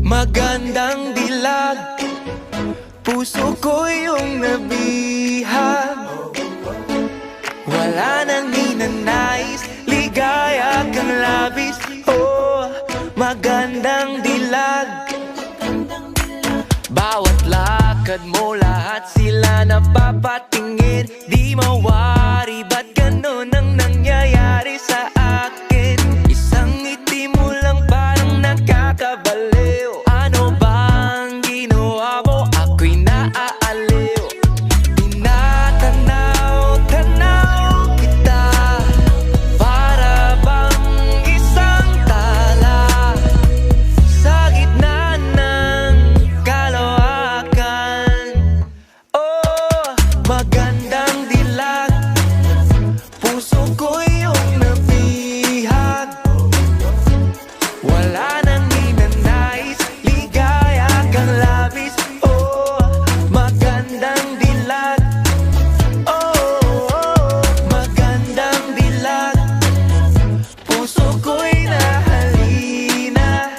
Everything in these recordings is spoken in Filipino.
Magandang dilag, puso ko yung nabihag. Wala nang ninanais, ligaya kang labis. Oh, magandang dilag. Bawat lakad mo, lahat sila napapatingin. Di mawari, ba't ganun ang nangyayari sa akin? Isang ngiti mo lang parang nakakabaliw. Ano bang ginawa mo? Ako'y naaaliw. Tinatanaw-tanaw kita, para bang isang tala sa gitna ng kalawakan. Oh, magandang dilag, puso ko yung nabihag. Wala nang ninanais, ligaya kang labis. Oh, magandang dilag. Oh, magandang dilag, puso ko'y nahalina.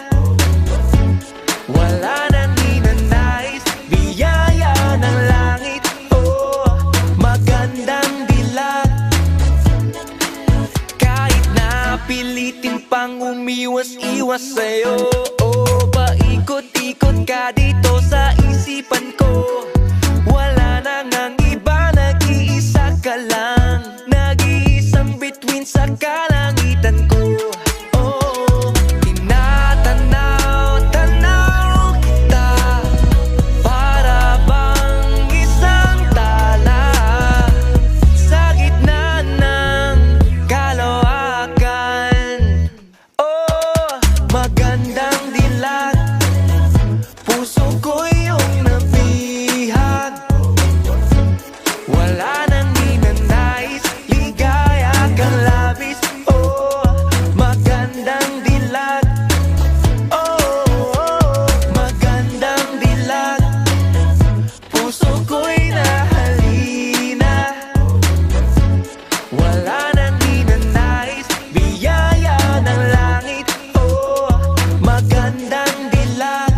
Wala nang ninanais, biyaya ng langit. Oh, magandang dilag. Kahit na pilitin pang umiwas-iwas sa'yo, oh, paikot-ikot ka dito sa isipan ko. Wala nang ang iba, nag-iisa ka lang, nag-iisang bituin sa kalangitan ko. Oh, tinatanaw-tanaw kita, para bang isang tala sa gitna ng kalawakan. Oh, magandang dilag, puso ko yung nabihag. Wala nang ninanais, ligaya kang labis. Oh, magandang dilag. Oh, magandang dilag, puso ko'y nahalina. Wala nang ninanais, biyaya ng langit. Oh, magandang dilag.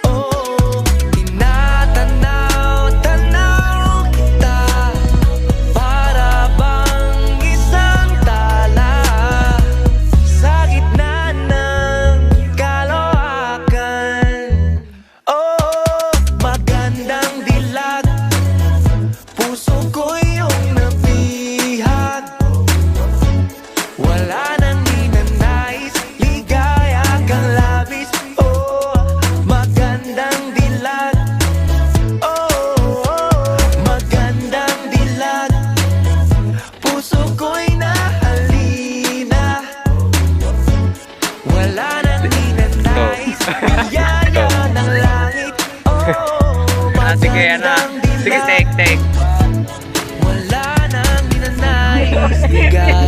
Oh, tinatanaw-tanaw kita, para bang isang tala sa gitna ng kalawakan. Oh, magandang dilag, puso ko yung nabihag. Wala nang ninanais, ligaya kang labis. Oh, magandang dilag. Oh, magandang dilag, puso ko'y nahalina. Wala nang ninanais, biyaya ng langit. Oh, Sige, yan na. magandang Sige, dilag. take. Wala nang ninanais, ligaya